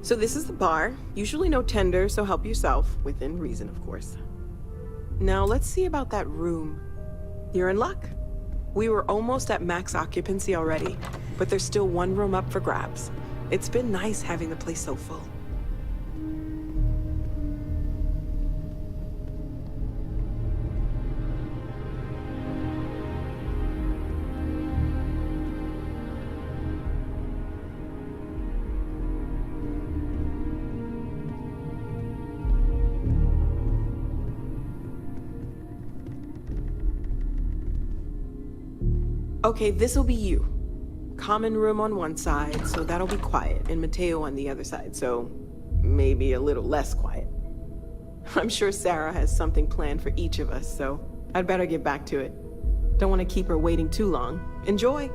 So this is the bar. Usually no tender, so help yourself. Within reason, of course. Now let's see about that room. You're in luck. We were almost at max occupancy already, but there's still one room up for grabs. It's been nice having the place so full. Okay, this'll be you. Common room on one side, so that'll be quiet, and Mateo on the other side, so maybe a little less quiet. I'm sure Sarah has something planned for each of us, so I'd better get back to it. Don't want to keep her waiting too long. Enjoy!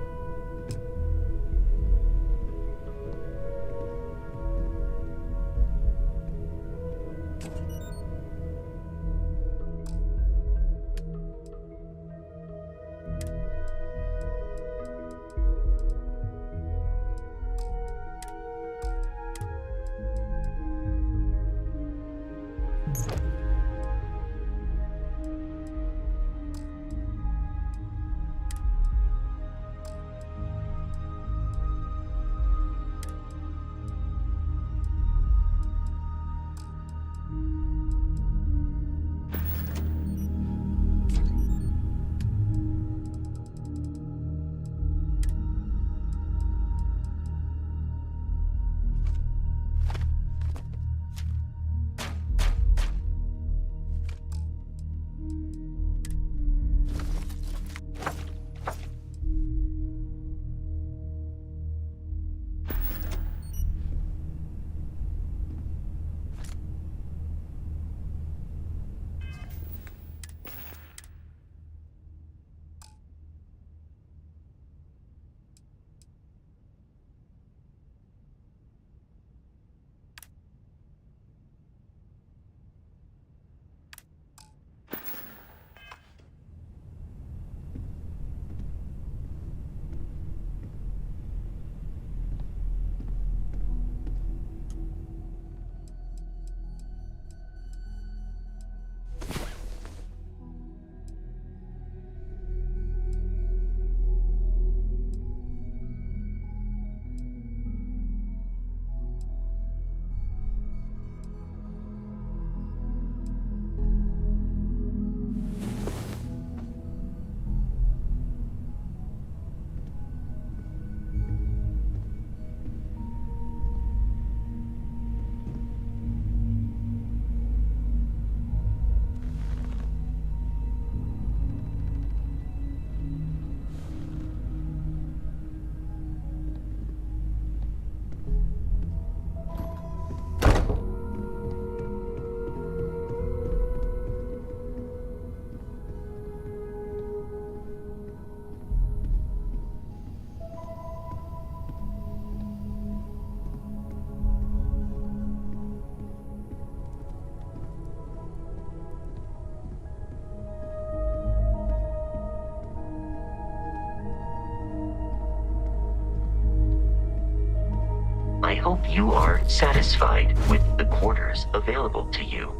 I hope you are satisfied with the quarters available to you.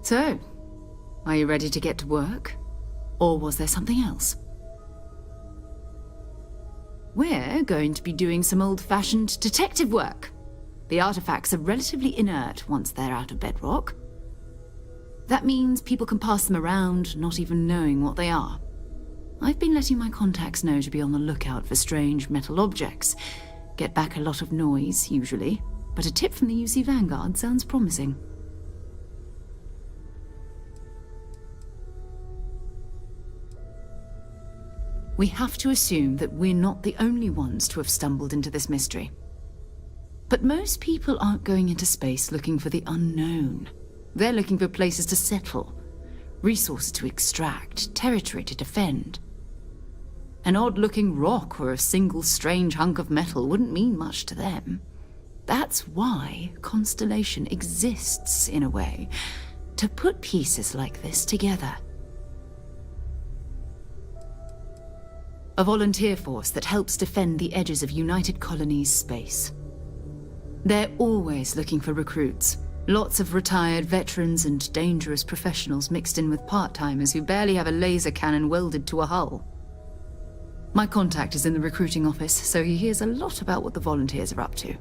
So, are you ready to get to work? Or was there something else? We're going to be doing some old-fashioned detective work. The artifacts are relatively inert once they're out of bedrock. That means people can pass them around, not even knowing what they are. I've been letting my contacts know to be on the lookout for strange metal objects. Get back a lot of noise, usually, but a tip from the UC Vanguard sounds promising. We have to assume that we're not the only ones to have stumbled into this mystery. But most people aren't going into space looking for the unknown. They're looking for places to settle, resources to extract, territory to defend. An odd-looking rock or a single strange hunk of metal wouldn't mean much to them. That's why Constellation exists, in a way, to put pieces like this together. A volunteer force that helps defend the edges of United Colonies space. They're always looking for recruits. Lots of retired veterans and dangerous professionals mixed in with part-timers who barely have a laser cannon welded to a hull. My contact is in the recruiting office, so he hears a lot about what the volunteers are up to.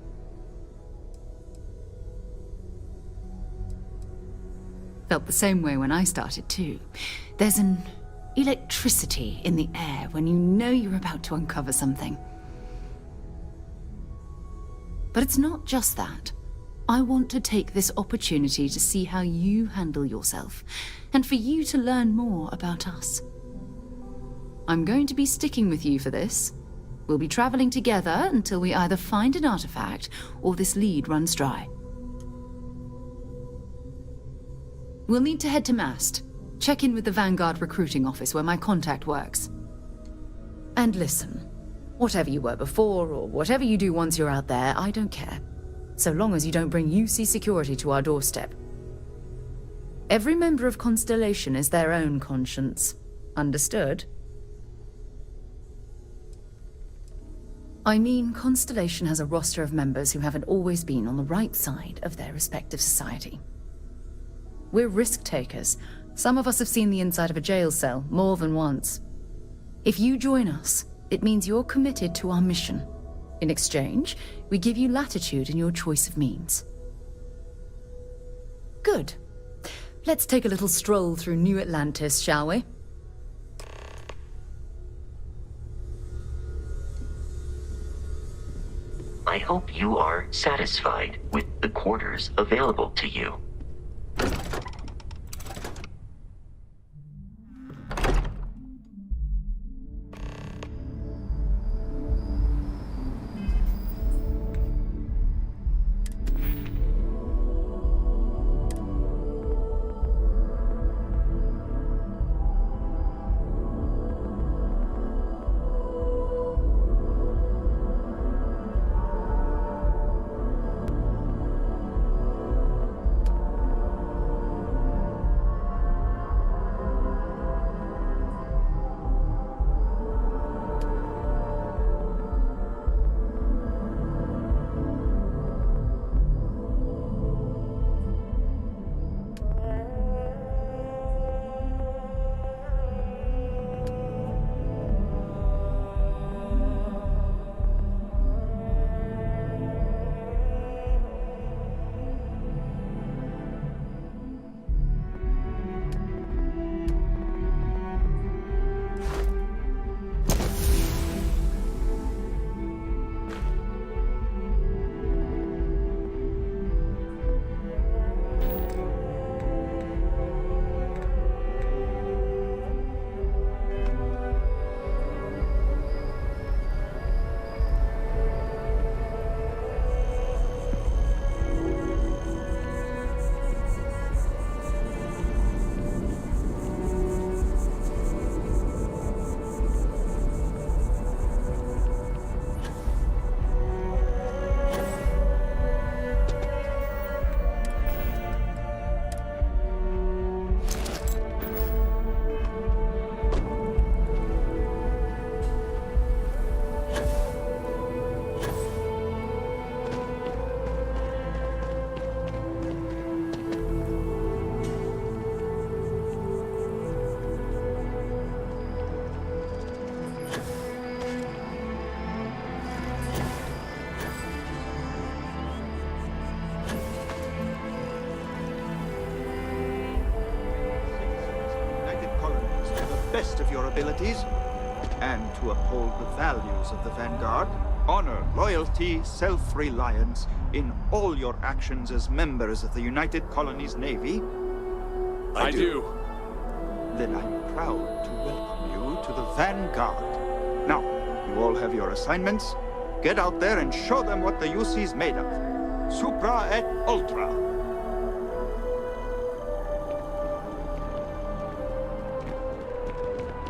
Felt the same way when I started too. There's an electricity in the air when you know you're about to uncover something. But it's not just that. I want to take this opportunity to see how you handle yourself, and for you to learn more about us. I'm going to be sticking with you for this. We'll be traveling together until we either find an artifact or this lead runs dry. We'll need to head to Mast. Check in with the Vanguard recruiting office where my contact works. And listen, whatever you were before or whatever you do once you're out there, I don't care. So long as you don't bring UC security to our doorstep. Every member of Constellation is their own conscience. Understood? I mean, Constellation has a roster of members who haven't always been on the right side of their respective society. We're risk takers. Some of us have seen the inside of a jail cell more than once. If you join us, it means you're committed to our mission. In exchange, we give you latitude in your choice of means. Good. Let's take a little stroll through New Atlantis, shall we? I hope you are satisfied with the quarters available to you. Best of your abilities, and to uphold the values of the Vanguard, honor, loyalty, self-reliance in all your actions as members of the United Colonies Navy? I do. Then I'm proud to welcome you to the Vanguard. Now, you all have your assignments. Get out there and show them what the UC's made of. Supra et Ultra.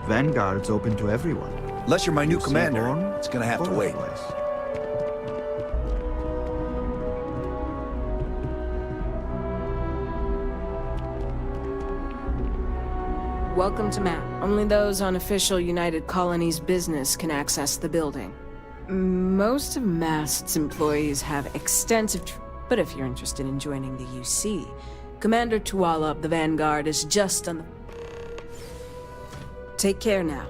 Vanguard's open to everyone. Unless you're my new UC commander, born it's gonna have to or wait. otherwise. Welcome to Map. Only those on official United Colonies business can access the building. Most of Mast's employees have extensive but if you're interested in joining the UC, Commander Tuala of the Vanguard is just on the... Take care now.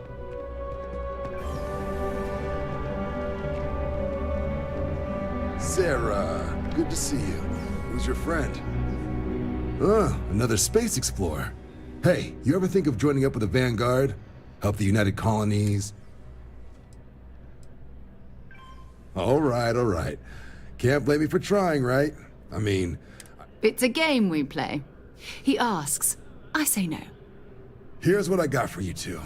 Sarah, good to see you. Who's your friend? Another space explorer. Hey, you ever think of joining up with the Vanguard? Help the United Colonies? All right. Can't blame me for trying, right? I mean... It's a game we play. He asks, I say no. Here's what I got for you two.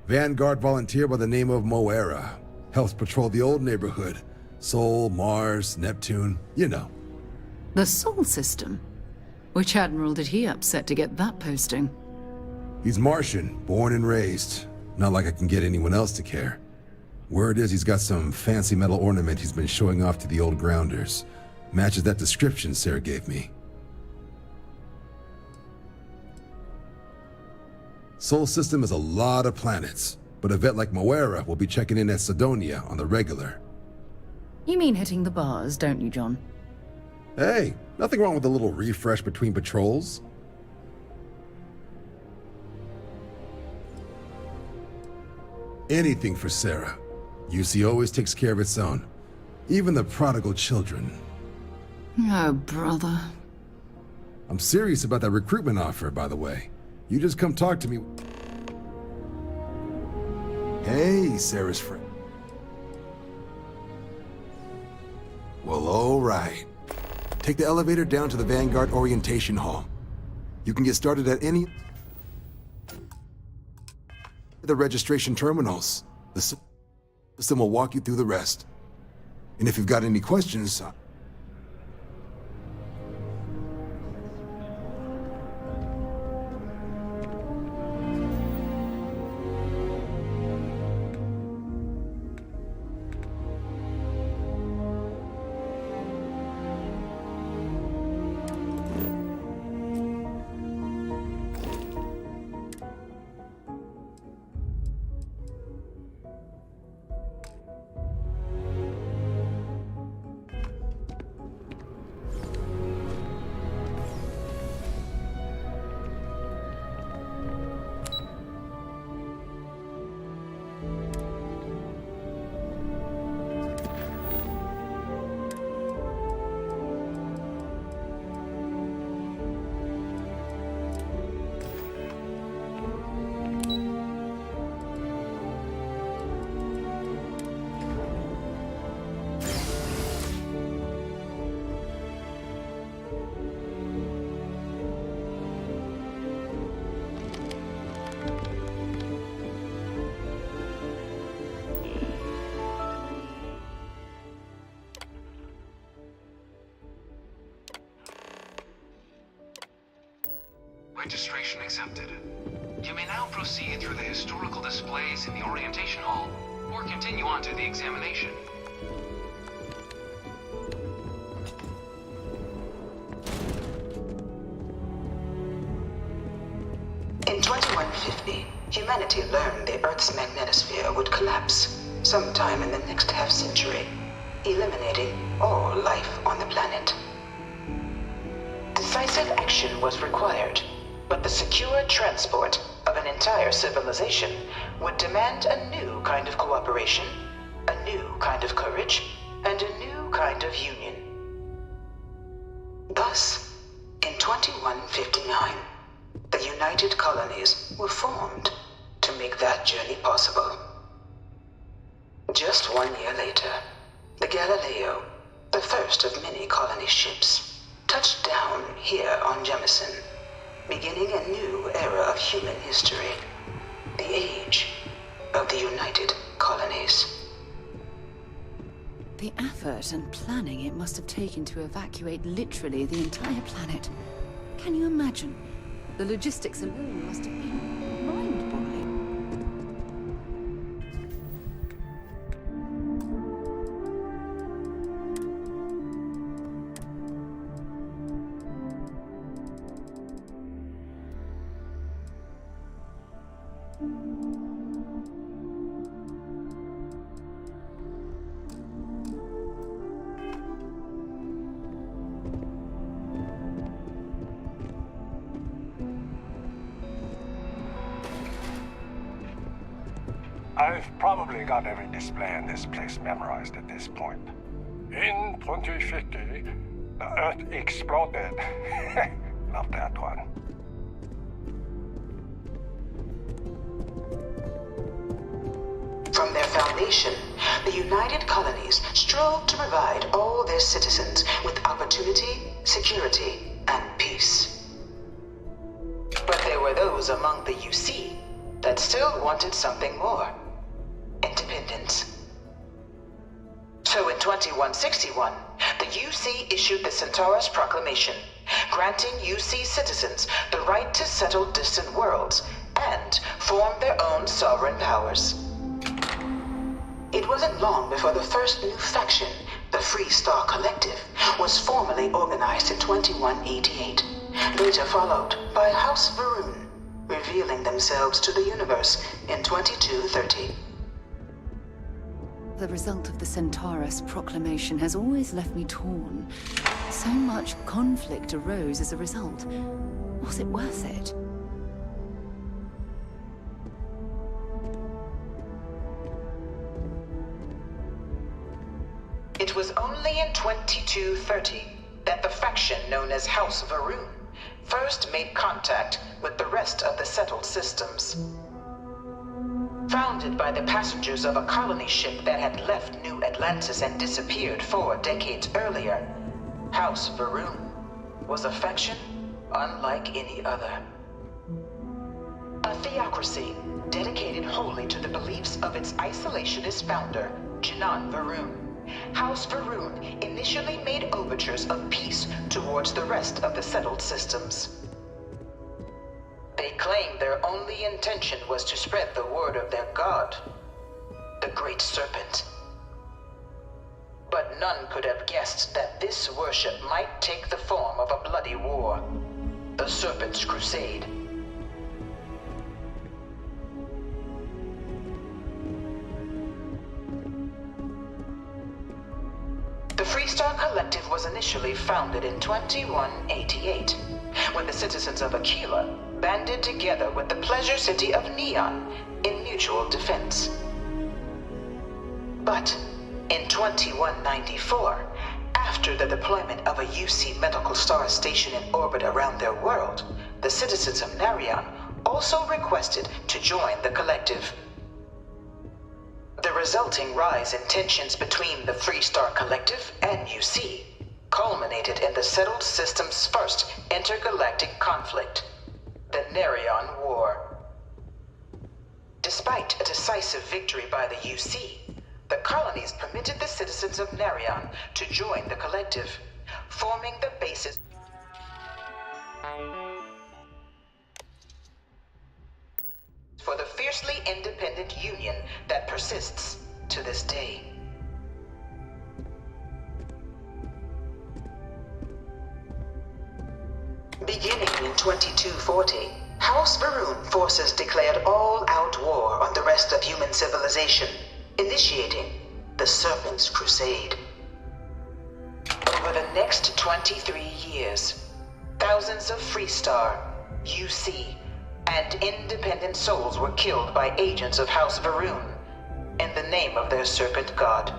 Vanguard volunteer by the name of Moera. Helps patrol the old neighborhood. Sol, Mars, Neptune, you know. The Sol system? Which admiral did he upset to get that posting? He's Martian, born and raised. Not like I can get anyone else to care. Word is he's got some fancy metal ornament he's been showing off to the old grounders. Matches that description Sarah gave me. Sol system is a lot of planets, but a vet like Moera will be checking in at Sidonia on the regular. You mean hitting the bars, don't you, John? Hey, nothing wrong with a little refresh between patrols. Anything for Sarah. UC always takes care of its own. Even the prodigal children. Oh, brother. I'm serious about that recruitment offer, by the way. You just come talk to me. Hey, Sarah's friend. Well, all right. Take the elevator down to the Vanguard Orientation Hall. You can get started at any of the registration terminals. The system will walk you through the rest. And if you've got any questions... Registration accepted. You may now proceed through the historical displays in the orientation hall, or continue on to the examination. In 2150, humanity learned the Earth's magnetosphere would collapse sometime in the next half-century, eliminating all life on the planet. Decisive action was required, but the secure transport of an entire civilization would demand a new kind of cooperation, a new kind of courage, and a new kind of union. Thus, in 2159, the United Colonies were formed to make that journey possible. Just 1 year later, the Galileo, the first of many colony ships, touched down here on Jemison, beginning a new era of human history, the age of the United Colonies. The effort and planning it must have taken to evacuate literally the entire planet. Can you imagine? The logistics alone must have been mind-boggling. I've probably got every display in this place memorized at this point. In 2050, the Earth exploded. Love that one. From their foundation, the United Colonies strove to provide all their citizens with opportunity, security, and peace. But there were those among the UC that still wanted something more. Independence. So in 2161, the UC issued the Centaurus Proclamation, granting UC citizens the right to settle distant worlds and form their own sovereign powers. It wasn't long before the first new faction, the Free Star Collective, was formally organized in 2188, later followed by House Varun, revealing themselves to the universe in 2230. The result of the Centaurus Proclamation has always left me torn. So much conflict arose as a result. Was it worth it? It was only in 2230 that the faction known as House Varun first made contact with the rest of the settled systems. Founded by the passengers of a colony ship that had left New Atlantis and disappeared 4 decades earlier, House Varun was a faction unlike any other. A theocracy dedicated wholly to the beliefs of its isolationist founder, Jinan Varun. House Varun initially made overtures of peace towards the rest of the settled systems. They claimed their only intention was to spread the word of their god, the Great Serpent. But none could have guessed that this worship might take the form of a bloody war, the Serpent's Crusade. The Freestar Collective was initially founded in 2188, when the citizens of Aquila banded together with the pleasure city of Neon in mutual defense. But in 2194, after the deployment of a UC medical star station in orbit around their world, the citizens of Narion also requested to join the collective. The resulting rise in tensions between the Freestar Collective and UC culminated in the settled system's first intergalactic conflict, the Narion War. Despite a decisive victory by the UC, the colonies permitted the citizens of Narion to join the collective, forming the basis for the fiercely independent union that persists to this day. Beginning in 2240, House Varun forces declared all-out war on the rest of human civilization, initiating the Serpent's Crusade. Over the next 23 years, thousands of Freestar, UC, and independent souls were killed by agents of House Varun in the name of their serpent god.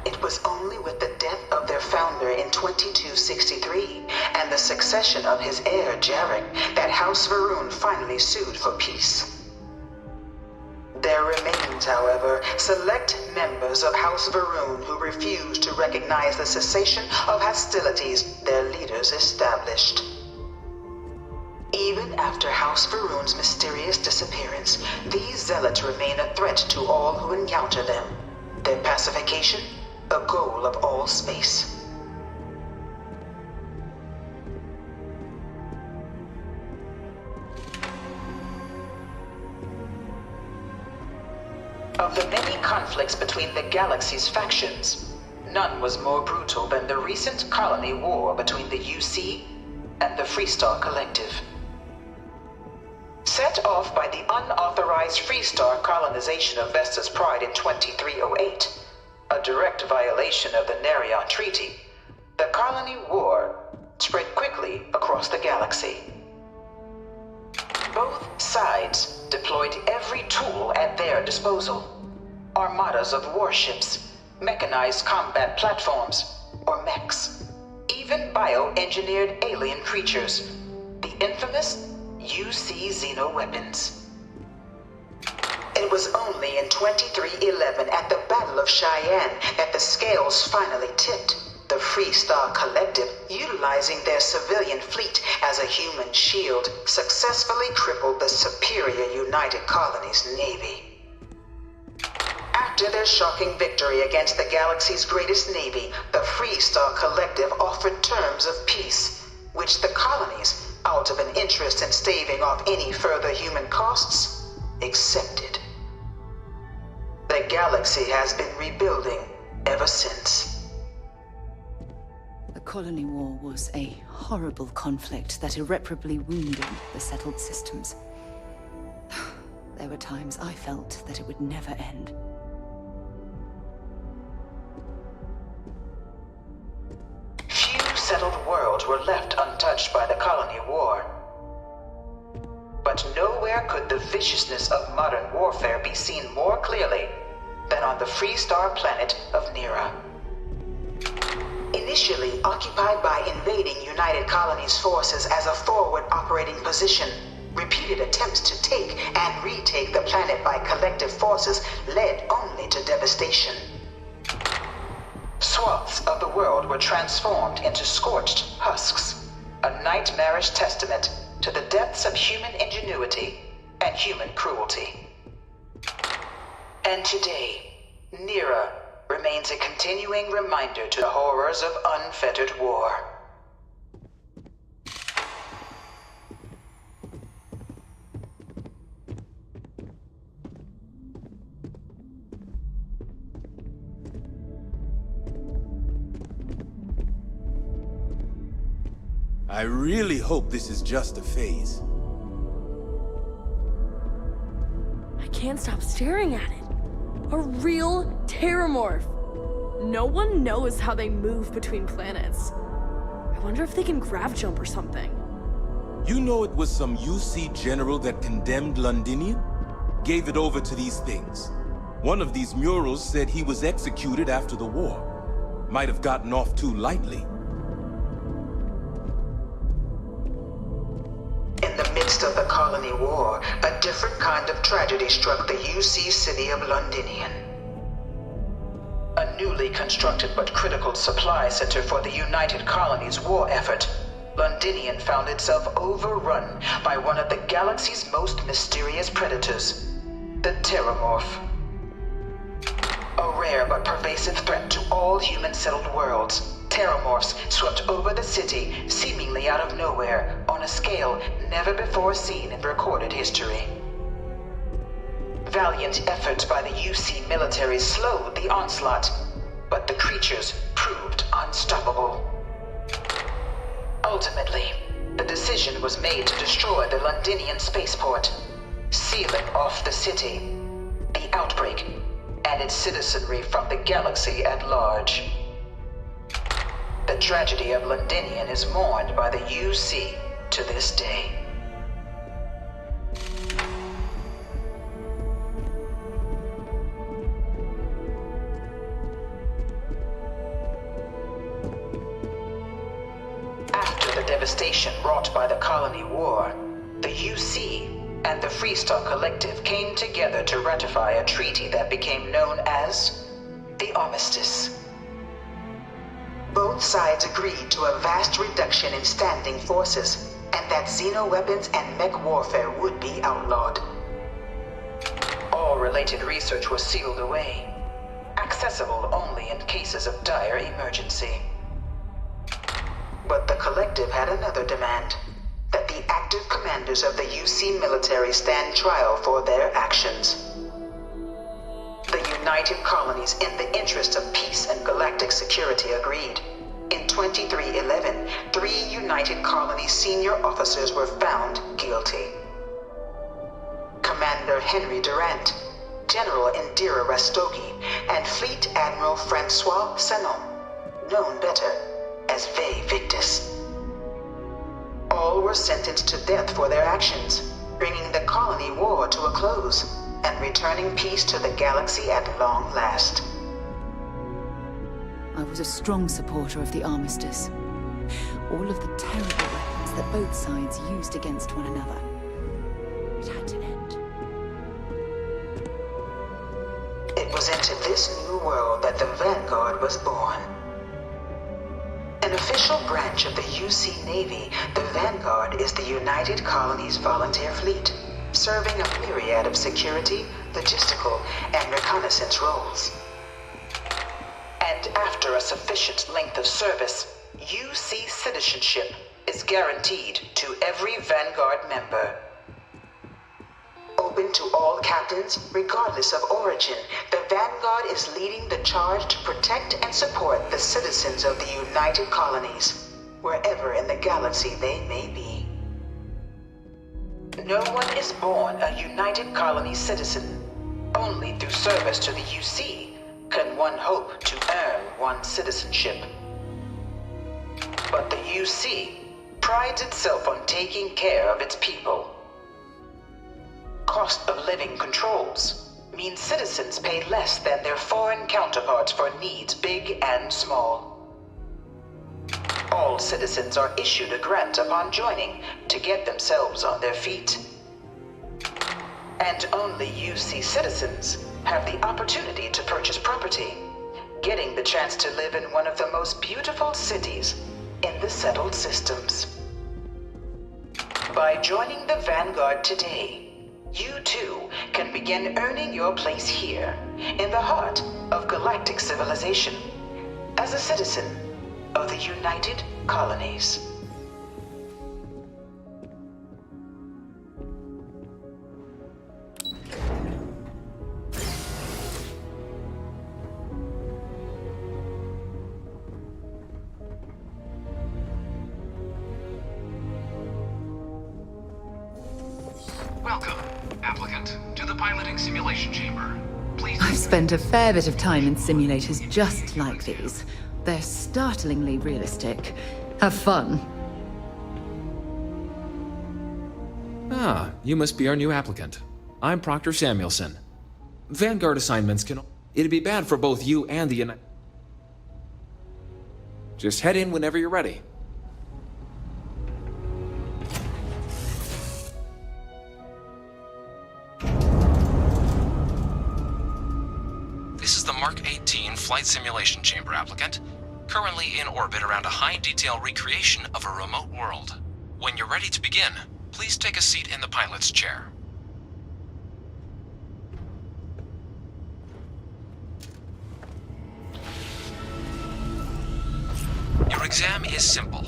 It was only with the death of their founder in 2263 and the succession of his heir Jarek that House Varun finally sued for peace. There remains, however, select members of House Varun who refuse to recognize the cessation of hostilities their leaders established. Even after House Varun's mysterious disappearance, these zealots remain a threat to all who encounter them. Their pacification, a goal of all space. Of the many conflicts between the galaxy's factions, none was more brutal than the recent colony war between the UC and the Freestar Collective. Set off by the unauthorized Freestar colonization of Vesta's Pride in 2308, a direct violation of the Narion Treaty, the colony war spread quickly across the galaxy. Both sides deployed every tool at their disposal. Armadas of warships, mechanized combat platforms, or mechs. Even bioengineered alien creatures. The infamous UC xeno-weapons. It was only in 2311 at the Battle of Cheyenne that the scales finally tipped. The Freestar Collective, utilizing their civilian fleet as a human shield, successfully crippled the superior United Colonies Navy. After their shocking victory against the galaxy's greatest navy, the Freestar Collective offered terms of peace, which the colonies, out of an interest in staving off any further human costs, accepted. The galaxy has been rebuilding ever since. The Colony War was a horrible conflict that irreparably wounded the settled systems. There were times I felt that it would never end. Few settled worlds were left untouched by the Colony War. But nowhere could the viciousness of modern warfare be seen more clearly than on the Freestar planet of Nira. Initially occupied by invading United Colonies forces as a forward operating position, repeated attempts to take and retake the planet by collective forces led only to devastation. Swaths of the world were transformed into scorched husks, a nightmarish testament to the depths of human ingenuity and human cruelty. And today, Nira remains a continuing reminder to the horrors of unfettered war. I really hope this is just a phase. I can't stop staring at it. A real terramorph. No one knows how they move between planets. I wonder if they can grav jump or something. You know it was some UC general that condemned Londinian? Gave it over to these things. One of these murals said he was executed after the war. Might have gotten off too lightly. In the midst of the Colony War, a different kind of tragedy struck the UC city of Londinian. A newly constructed but critical supply center for the United Colonies' war effort, Londinian found itself overrun by one of the galaxy's most mysterious predators, the Terramorph. A rare but pervasive threat to all human-settled worlds, Terramorphs swept over the city, seemingly out of nowhere, on a scale never before seen in recorded history. Valiant efforts by the UC military slowed the onslaught, but the creatures proved unstoppable. Ultimately, the decision was made to destroy the Londinian spaceport, sealing off the city, the outbreak, and its citizenry from the galaxy at large. The tragedy of Londinian is mourned by the UC to this day. After the devastation wrought by the Colony War, the UC and the Freestar Collective came together to ratify a treaty that became known as the Armistice. Both sides agreed to a vast reduction in standing forces, and that xeno-weapons and mech warfare would be outlawed. All related research was sealed away, accessible only in cases of dire emergency. But the Collective had another demand, that the active commanders of the UC military stand trial for their actions. The United Colonies, in the interest of peace and galactic security, agreed. In 2311, 3 United Colonies senior officers were found guilty. Commander Henry Durant, General Indira Rastogi, and Fleet Admiral Francois Sanon, known better as Ve Victus. All were sentenced to death for their actions, bringing the colony war to a close and returning peace to the galaxy at long last. I was a strong supporter of the armistice. All of the terrible weapons that both sides used against one another. It had to end. It was into this new world that the Vanguard was born. An official branch of the UC Navy, the Vanguard is the United Colonies Volunteer Fleet, serving a myriad of security, logistical, and reconnaissance roles. And after a sufficient length of service, UC citizenship is guaranteed to every Vanguard member. Open to all captains, regardless of origin, the Vanguard is leading the charge to protect and support the citizens of the United Colonies, wherever in the galaxy they may be. No one is born a United Colony citizen. Only through service to the UC can one hope to earn one's citizenship. But the UC prides itself on taking care of its people. Cost of living controls mean citizens pay less than their foreign counterparts for needs big and small. All citizens are issued a grant upon joining to get themselves on their feet. And only UC citizens have the opportunity to purchase property, getting the chance to live in one of the most beautiful cities in the settled systems. By joining the Vanguard today, you too can begin earning your place here, in the heart of galactic civilization, as a citizen of the United Colonies. Welcome, applicant, to the piloting simulation chamber. Please. I've spent a fair bit of time in simulators just like these. They're startlingly realistic. Have fun. Ah, you must be our new applicant. I'm Proctor Samuelson. Vanguard assignments can... It'd be bad for both you and the United... Just head in whenever you're ready. This is the Mark 18 Flight Simulation Chamber applicant, currently in orbit around a high-detail recreation of a remote world. When you're ready to begin, please take a seat in the pilot's chair. Your exam is simple.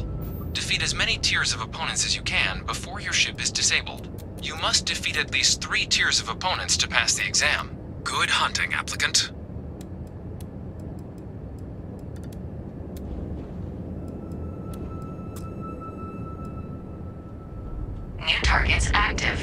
Defeat as many tiers of opponents as you can before your ship is disabled. You must defeat at least 3 tiers of opponents to pass the exam. Good hunting, applicant. New targets active.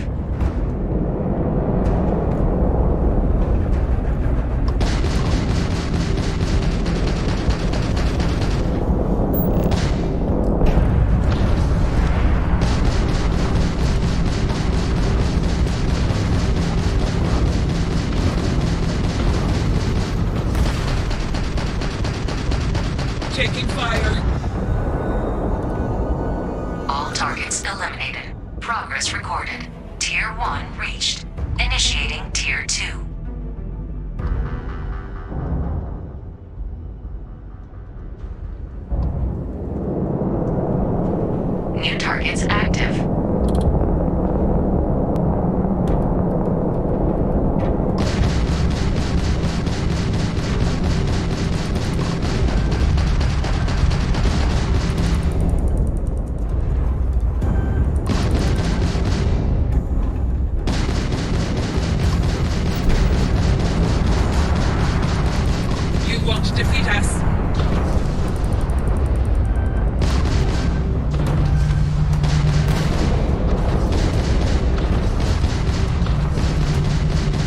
Taking fire. All targets eliminated. Progress recorded. Tier 1 reached. Initiating Tier 2. New targets active. Defeat us.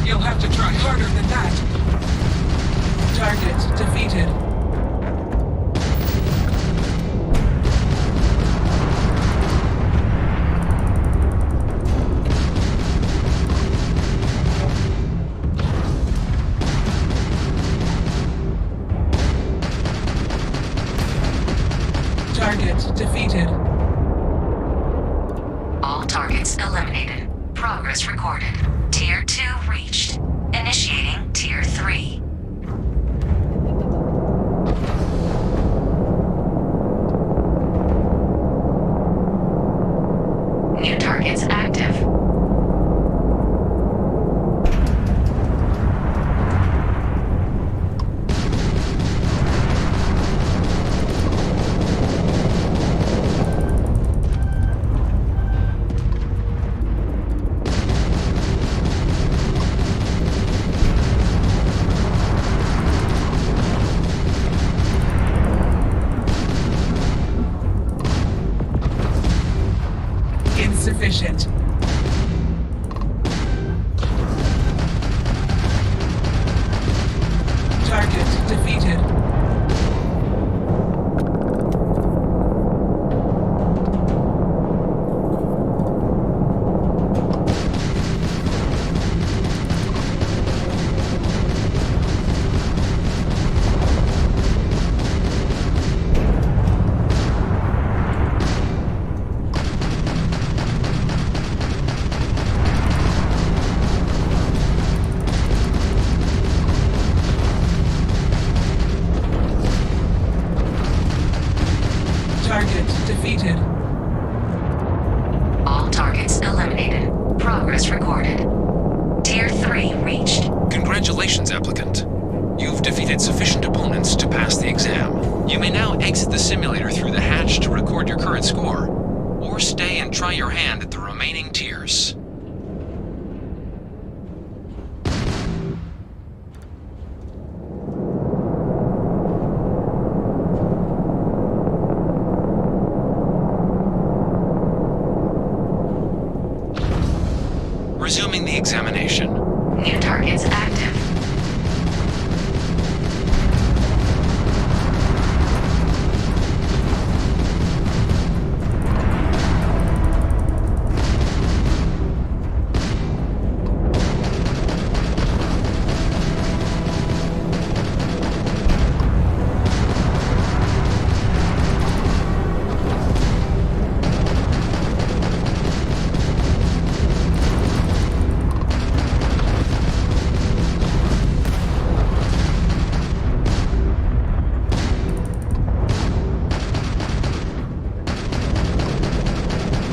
You'll have to try harder than that. Target defeated. Congratulations, applicant. You've defeated sufficient opponents to pass the exam. You may now exit the simulator through the hatch to record your current score, or stay and try your hand at the remaining tiers. Resuming the examination. New targets active.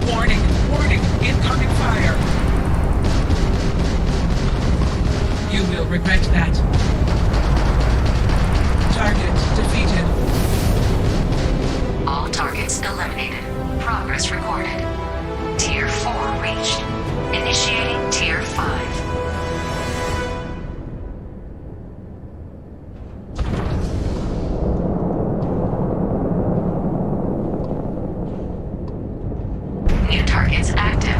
Warning, warning, incoming fire. You will regret that. Target defeated. All targets eliminated. Progress recorded. Tier 4 reached. Initiating Tier 5. New targets active.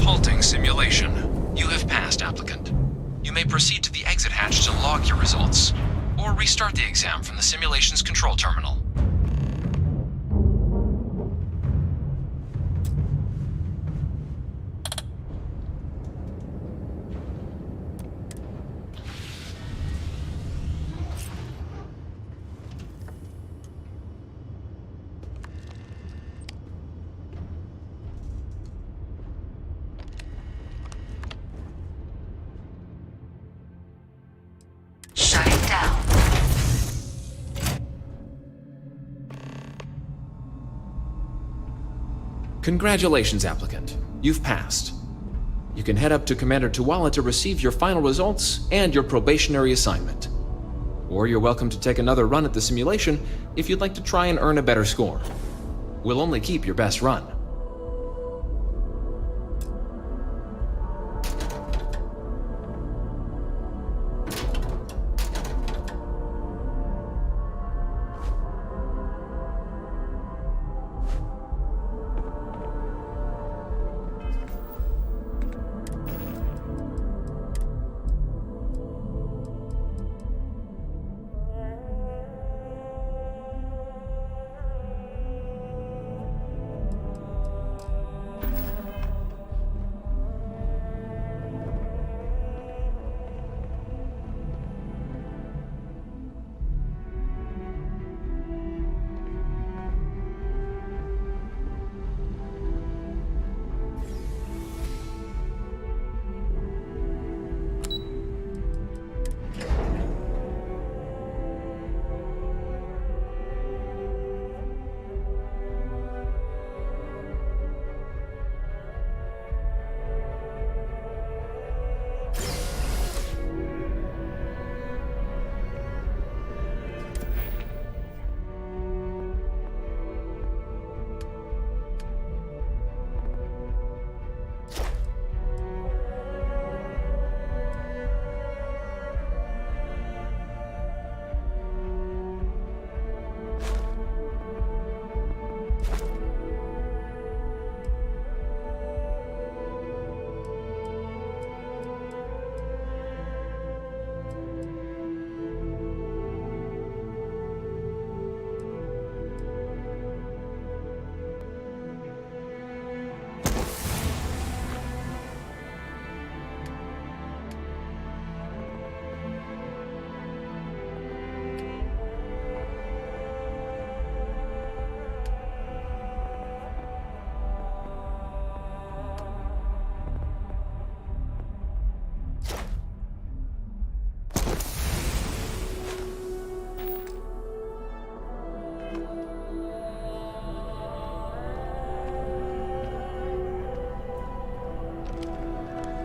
Halting simulation. You have passed, applicant. You may proceed to the exit hatch to log your results, or restart the exam from the simulation's control terminal. Shutting down. Congratulations, applicant. You've passed. You can head up to Commander Tuwala to receive your final results and your probationary assignment. Or you're welcome to take another run at the simulation if you'd like to try and earn a better score. We'll only keep your best run.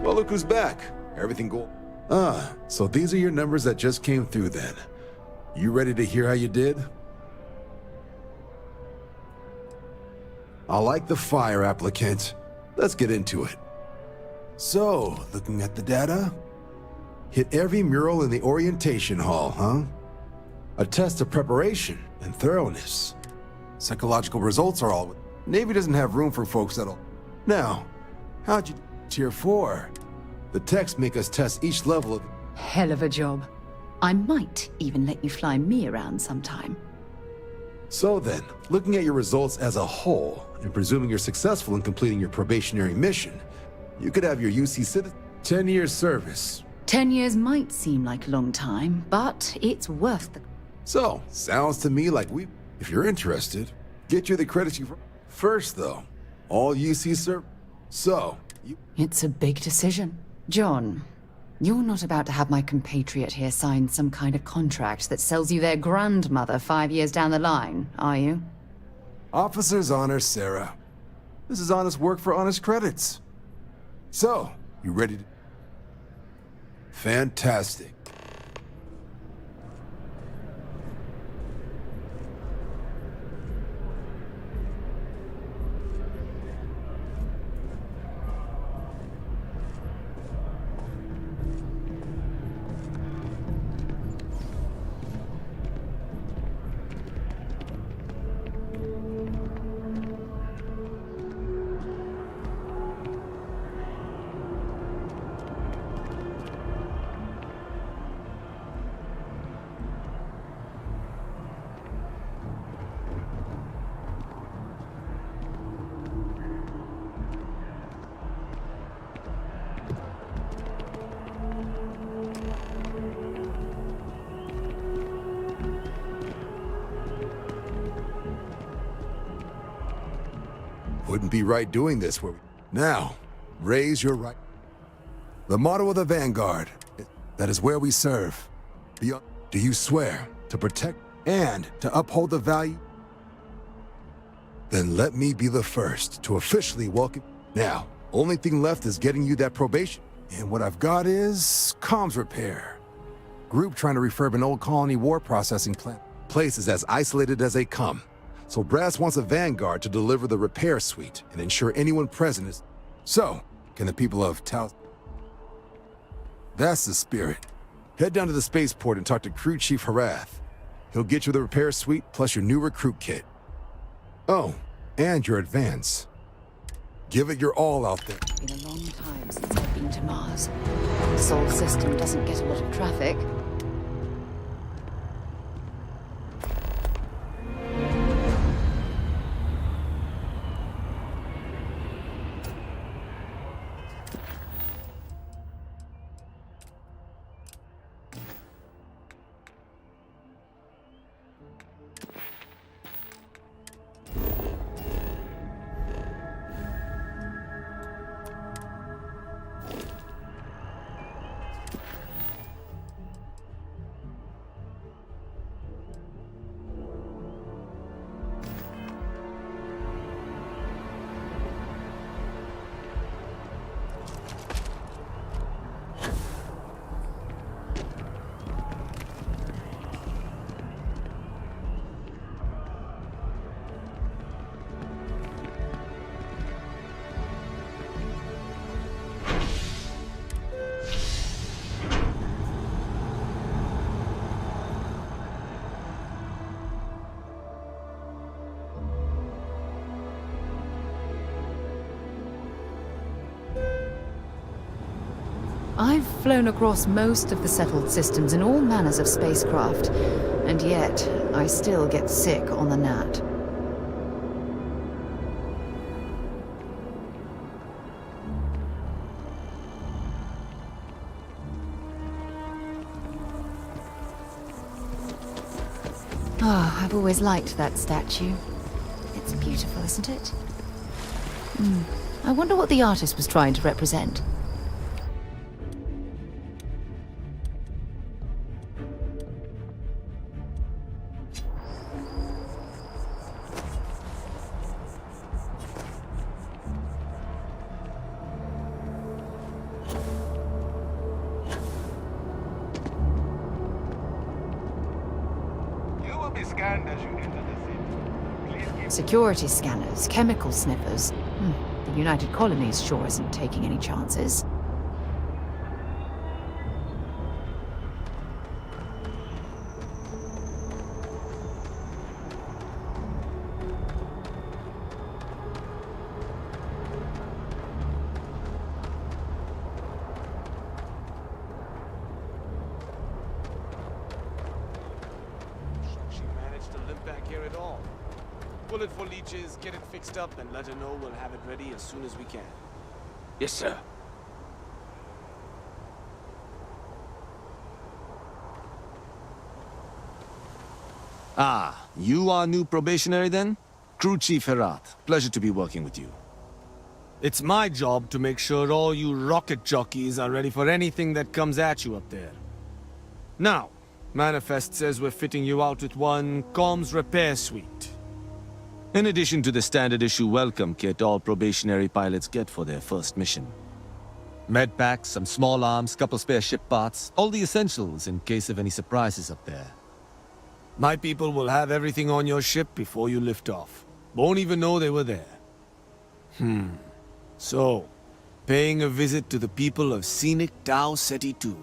Well, look who's back. Everything go... Ah, so these are your numbers that just came through then. You ready to hear how you did? I like the fire, applicant. Let's get into it. So, looking at the data, hit every mural in the orientation hall, huh? A test of preparation and thoroughness. Psychological results are all... Navy doesn't have room for folks that'll... Now, how'd you... Tier 4. The techs make us test each level of... Hell of a job. I might even let you fly me around sometime. So then, looking at your results as a whole, and presuming you're successful in completing your probationary mission, you could have your UC citizen 10 years service. 10 years might seem like a long time, but it's worth the... So, sounds to me like we... If you're interested, get you the credits you... First, though, all UC service... So, you... It's a big decision. John, you're not about to have my compatriot here sign some kind of contract that sells you their grandmother 5 years down the line, are you? Officer's honor, Sarah. This is honest work for honest credits. So, you ready to... Fantastic. Wouldn't be right doing this where we... Now, raise your right... The motto of the Vanguard, that is where we serve. Do you swear to protect and to uphold the value? Then let me be the first to officially welcome... Now, only thing left is getting you that probation. And what I've got is comms repair. Group trying to refurb an old colony war processing plant. Place is as isolated as they come. So Brass wants a Vanguard to deliver the repair suite and ensure anyone present is... So, can the people of Tau... That's the spirit. Head down to the spaceport and talk to Crew Chief Harath. He'll get you the repair suite plus your new recruit kit. Oh, and your advance. Give it your all out there. It's been a long time since I've been to Mars. The Sol system doesn't get a lot of traffic. I've flown across most of the settled systems in all manners of spacecraft, and yet I still get sick on the gnat. Ah, I've always liked that statue. It's beautiful, isn't it? I wonder what the artist was trying to represent. will be scanned as you enter the city. Please keep Security scanners, chemical sniffers. The United Colonies sure isn't taking any chances. She managed to limp back here at all. Pull it for leeches, get it fixed up, and let her know we'll have it ready as soon as we can. Yes, sir. Ah, you are new probationary then? Crew Chief Herat, pleasure to be working with you. It's my job to make sure all you rocket jockeys are ready for anything that comes at you up there. Now, Manifest says we're fitting you out with one comms repair suite. In addition to the standard issue welcome kit all probationary pilots get for their first mission. Med packs, some small arms, couple spare ship parts, all the essentials in case of any surprises up there. My people will have everything on your ship before you lift off. Won't even know they were there. So, paying a visit to the people of scenic Tau Ceti 2.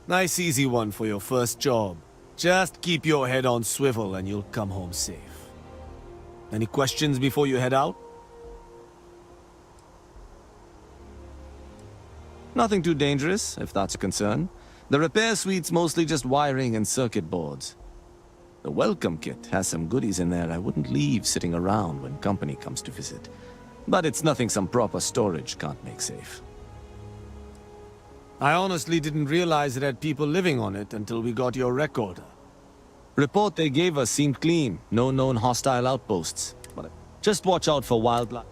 Nice easy one for your first job. Just keep your head on swivel and you'll come home safe. Any questions before you head out? Nothing too dangerous, if that's a concern. The repair suite's mostly just wiring and circuit boards. The welcome kit has some goodies in there I wouldn't leave sitting around when company comes to visit. But it's nothing some proper storage can't make safe. I honestly didn't realize it had people living on it until we got your recorder. Report they gave us seemed clean. No known hostile outposts. But just watch out for wildlife.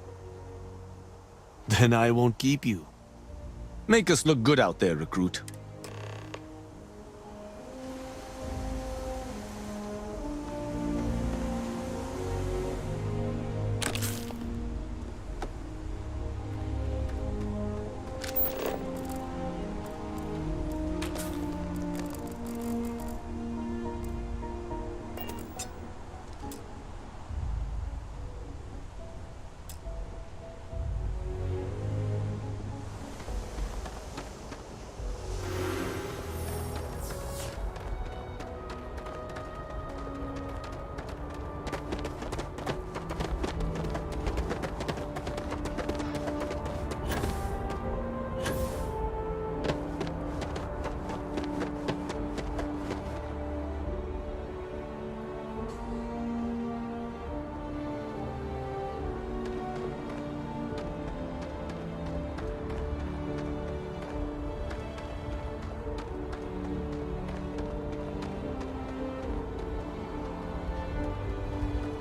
Then I won't keep you. Make us look good out there, recruit.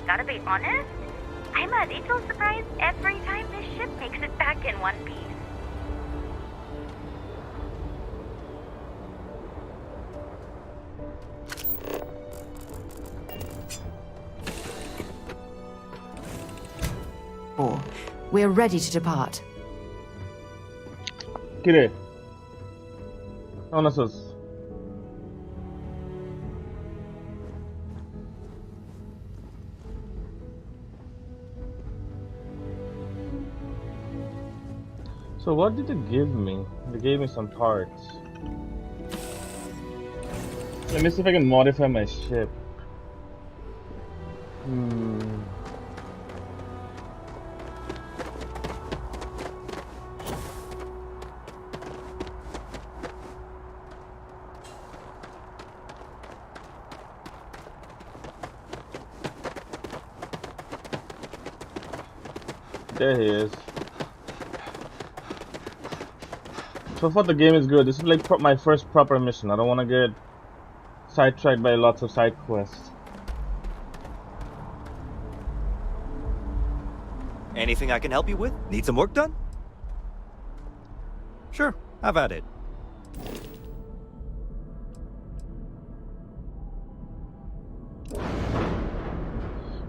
Gotta be honest, I'm a little surprised every time this ship makes it back in one piece. We're ready to depart. Kire. Onasus. So what did it give me? They gave me some parts. Let me see if I can modify my ship. There he is. So far the game is good. This is like my first proper mission. I don't want to get sidetracked by lots of side quests. Anything I can help you with? Need some work done? Sure, have at it.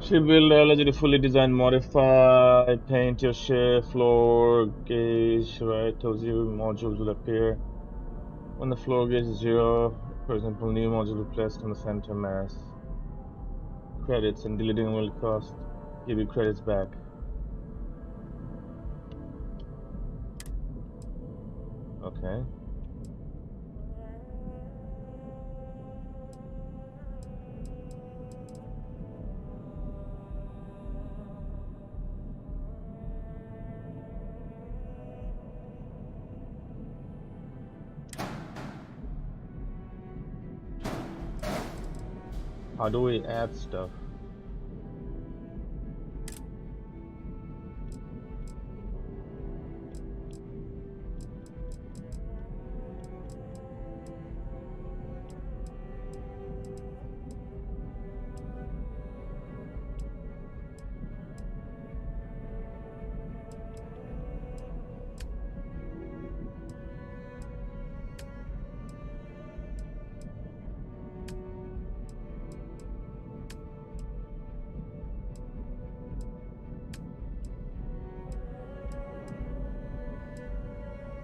Ship build allows you to fully design, modify, paint your ship, floor gauge, right? Tells you modules will appear. When the floor gauge is 0, for example, new module will be placed on the center mass. credits, and deleting will cost give you credits back. Okay. How do we add stuff?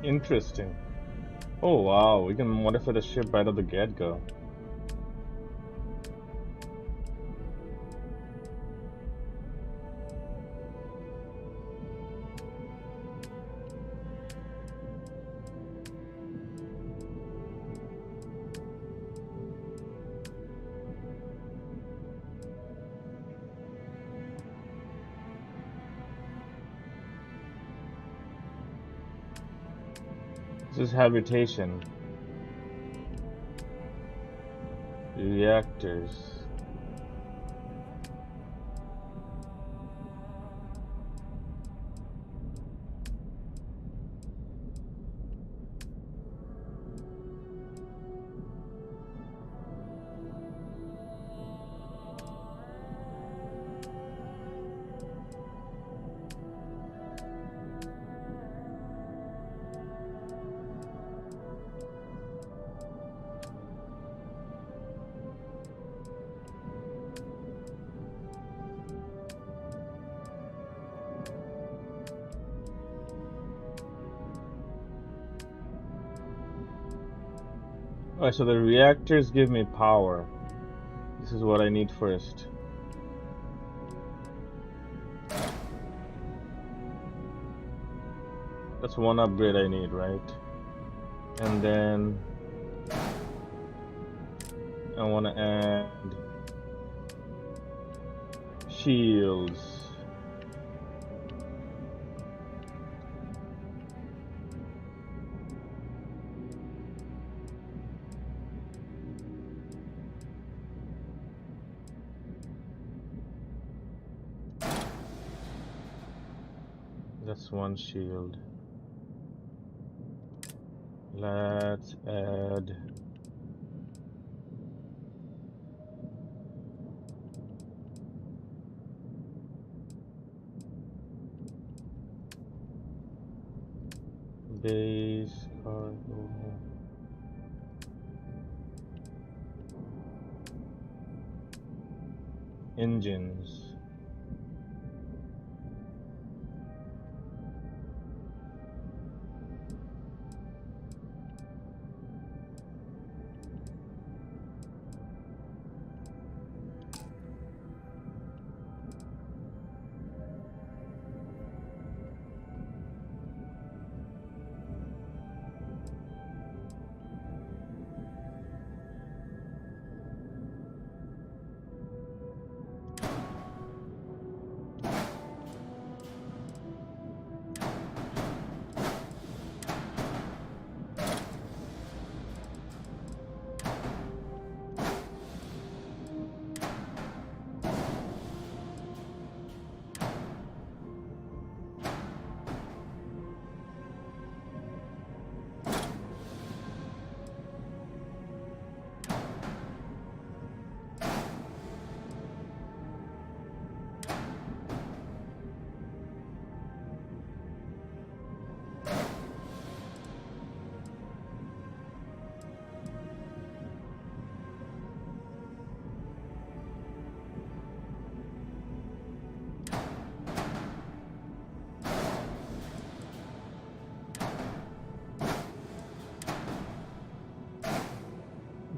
Interesting. Oh wow, we can modify the ship right at the get-go. This is habitation. Reactors. Alright, so the reactors give me power. This is what I need first. That's one upgrade I need, right? And then I want to add shields. That's one shield. Let's add base cargo. Engines.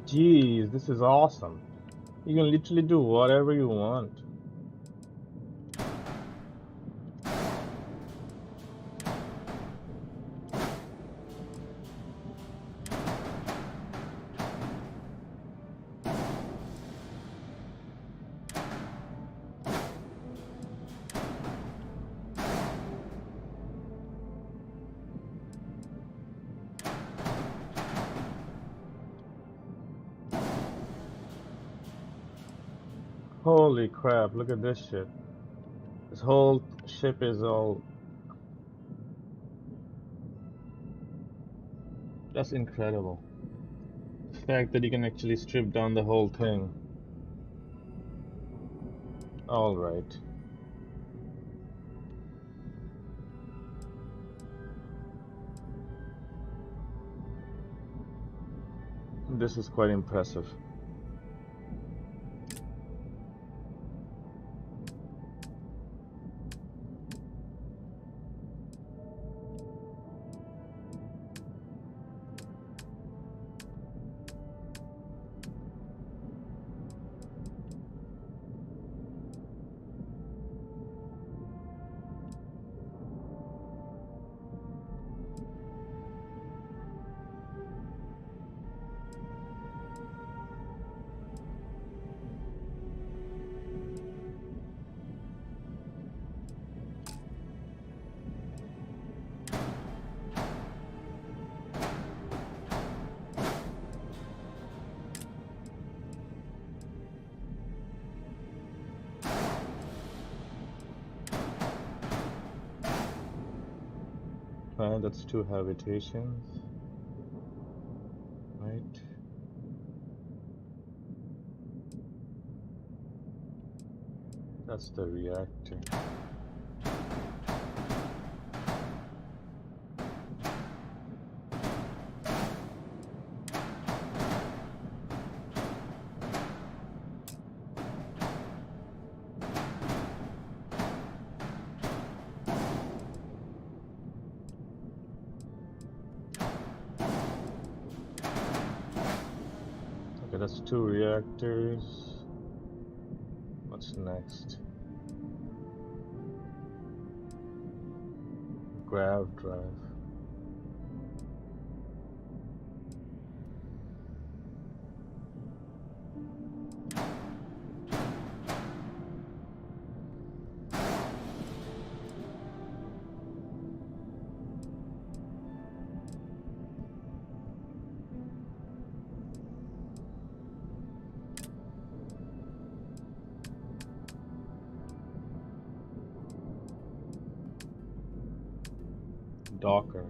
Jeez, this is awesome. You can literally do whatever you want. Holy crap, look at this shit. This whole ship is all... That's incredible. The fact that you can actually strip down the whole thing. Alright. This is quite impressive. Fine, that's 2 habitations. Right. That's the reactor. Okay, that's 2 reactors. What's next? Grav drive. Docker.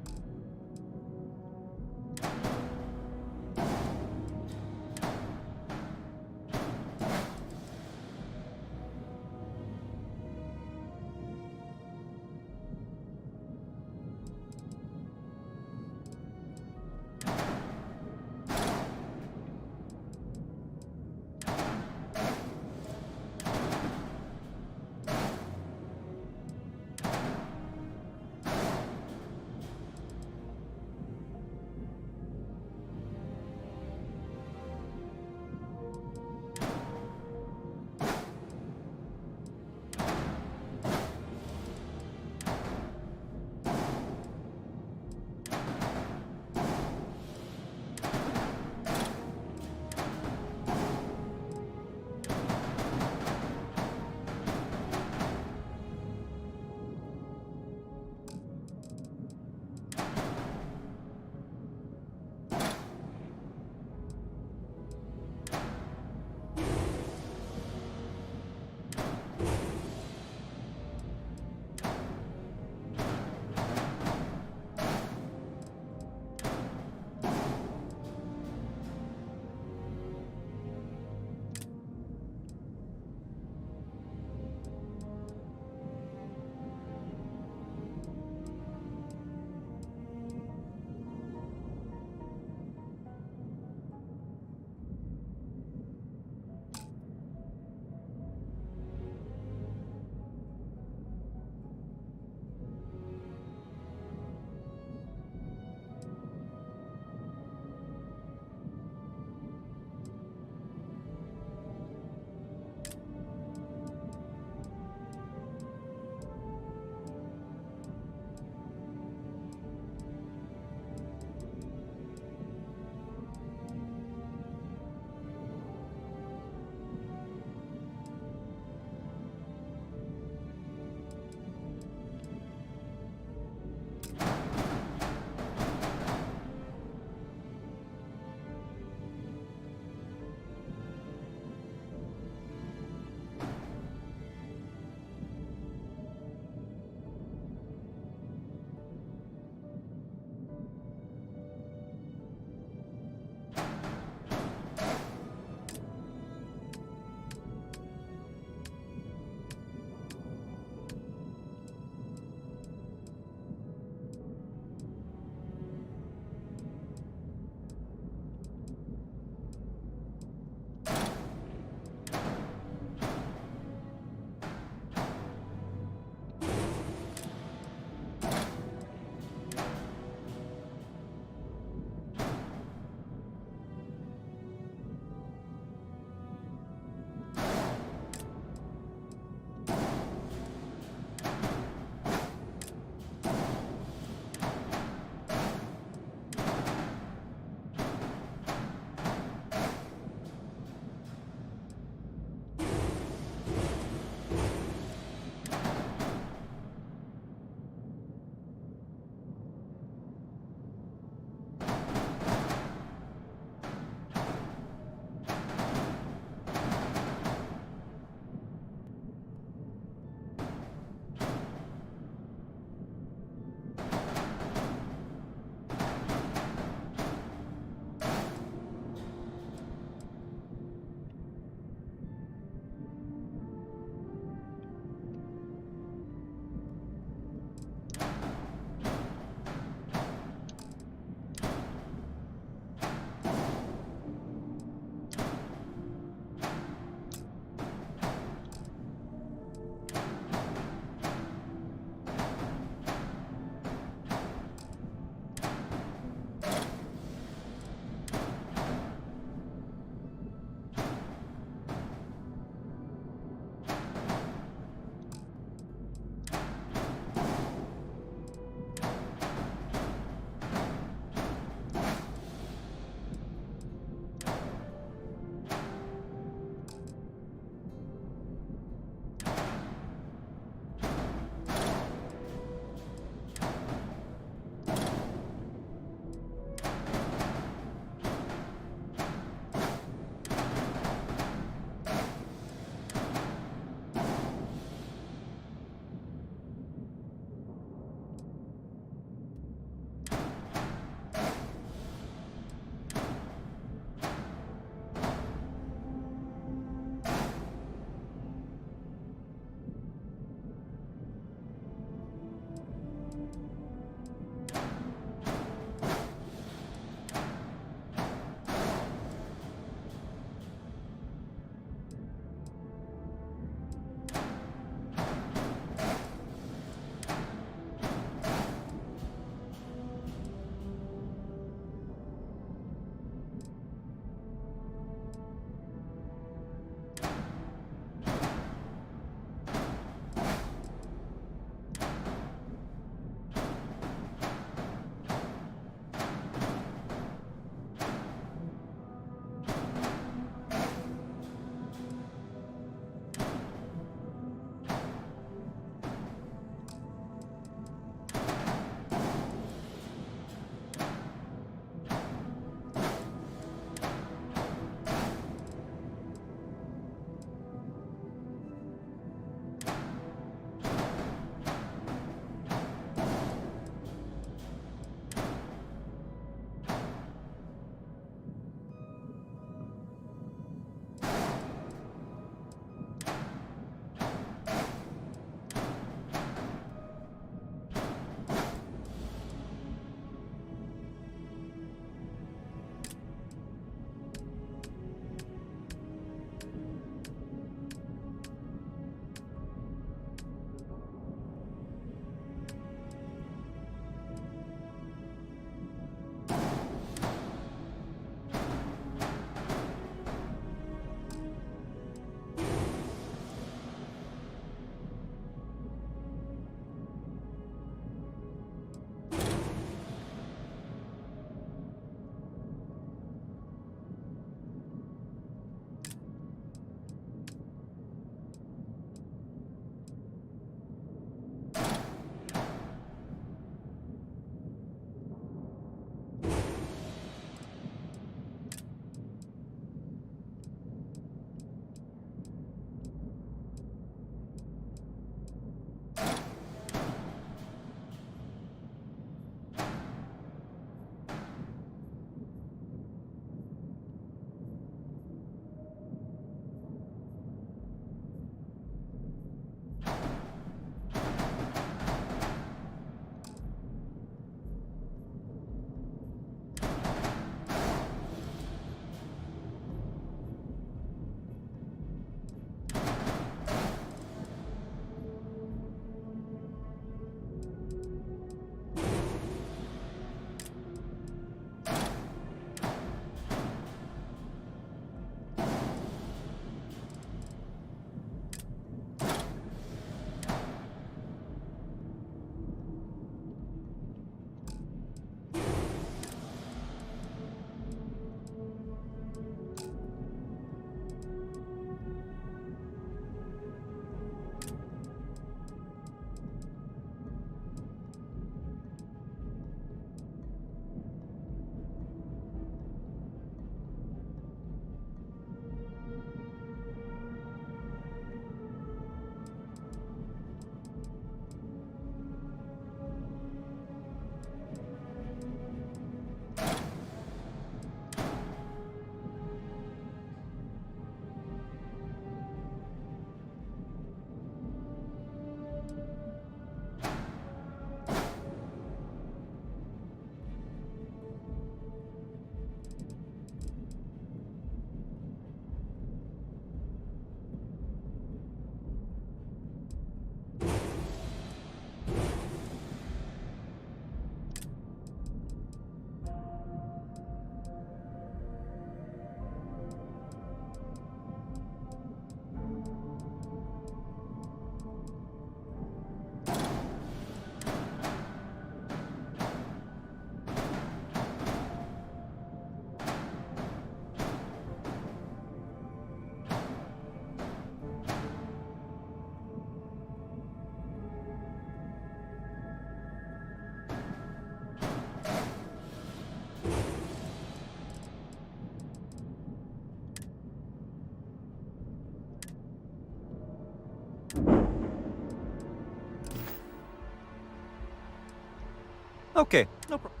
Okay, no problem.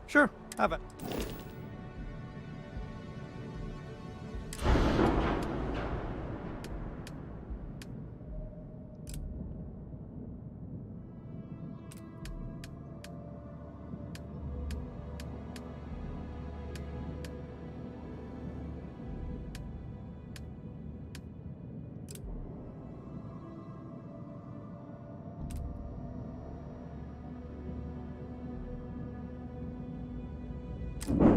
Sure, have it. You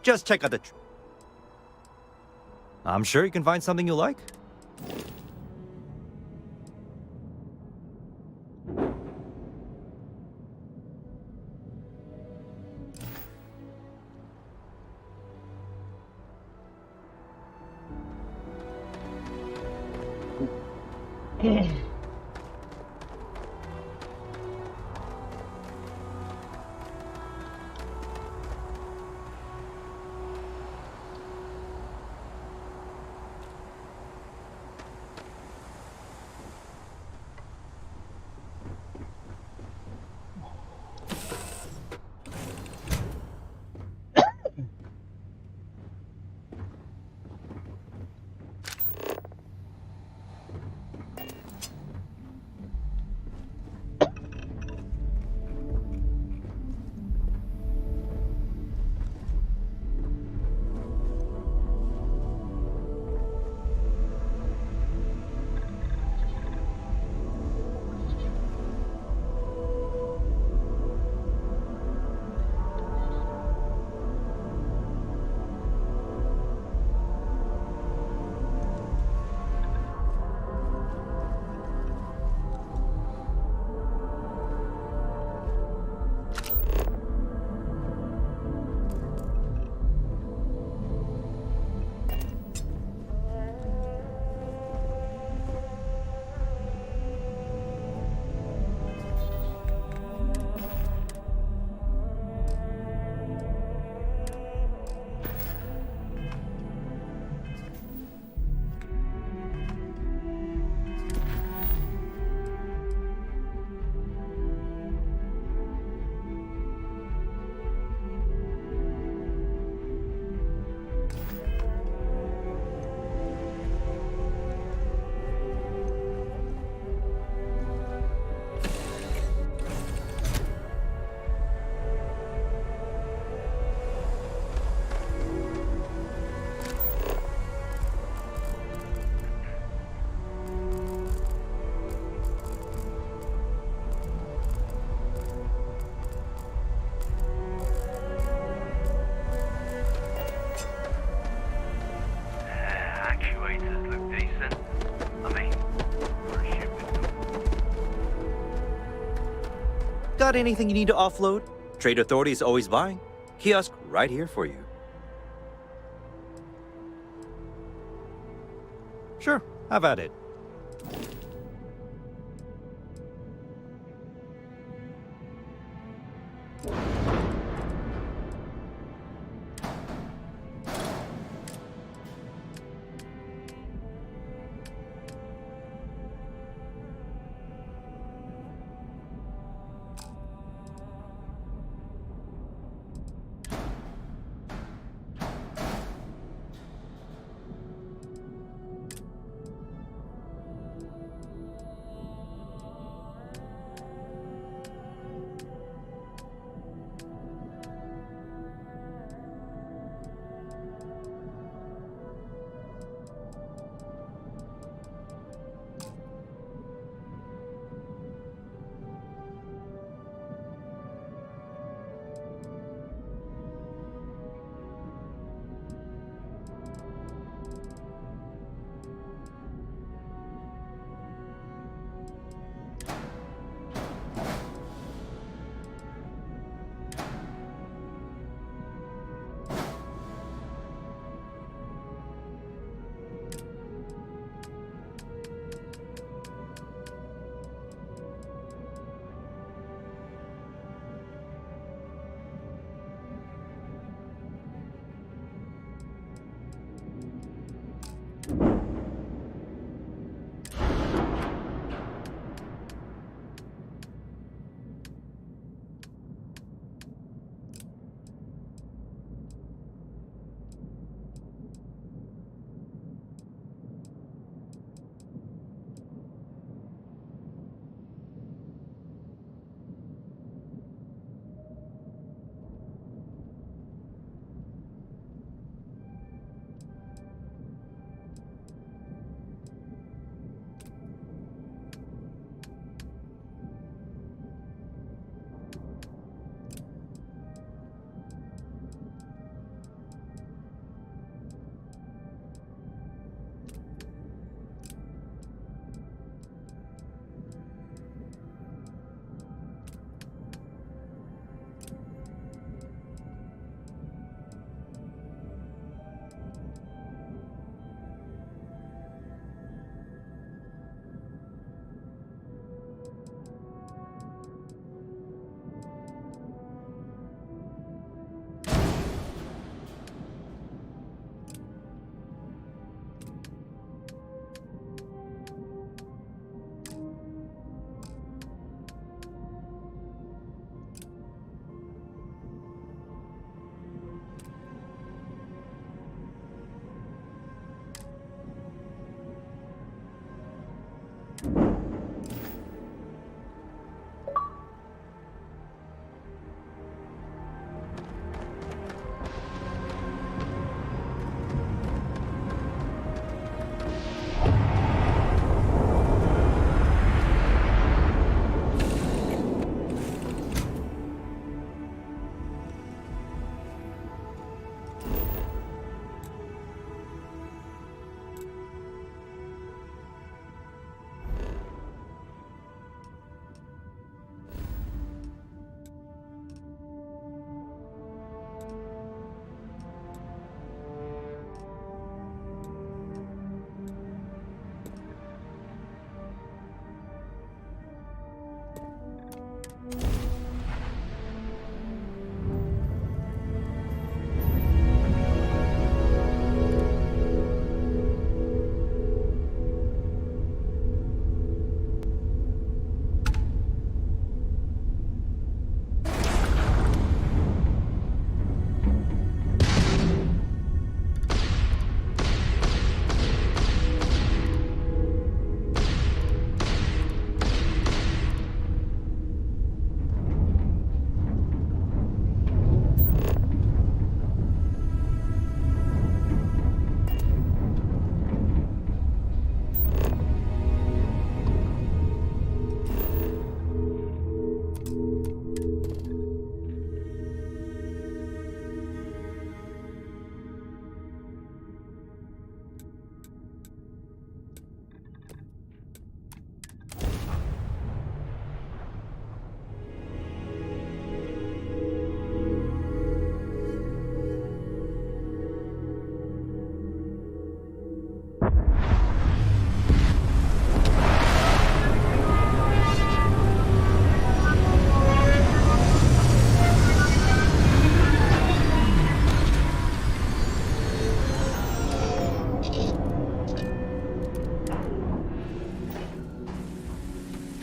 Just check out the... I'm sure you can find something you like. Got anything you need to offload? Trade Authority is always buying. Kiosk right here for you. Sure, have at it.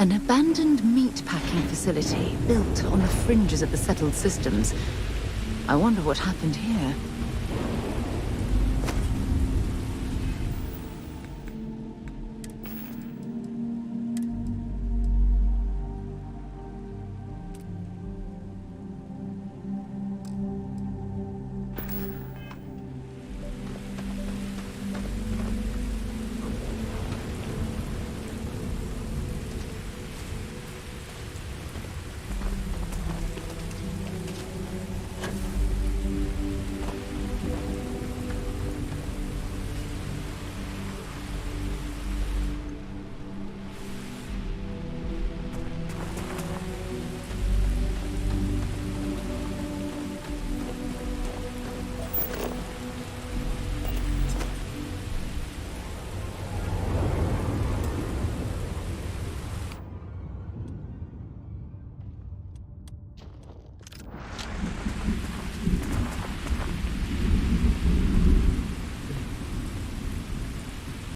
An abandoned meat-packing facility built on the fringes of the settled systems. I wonder what happened here.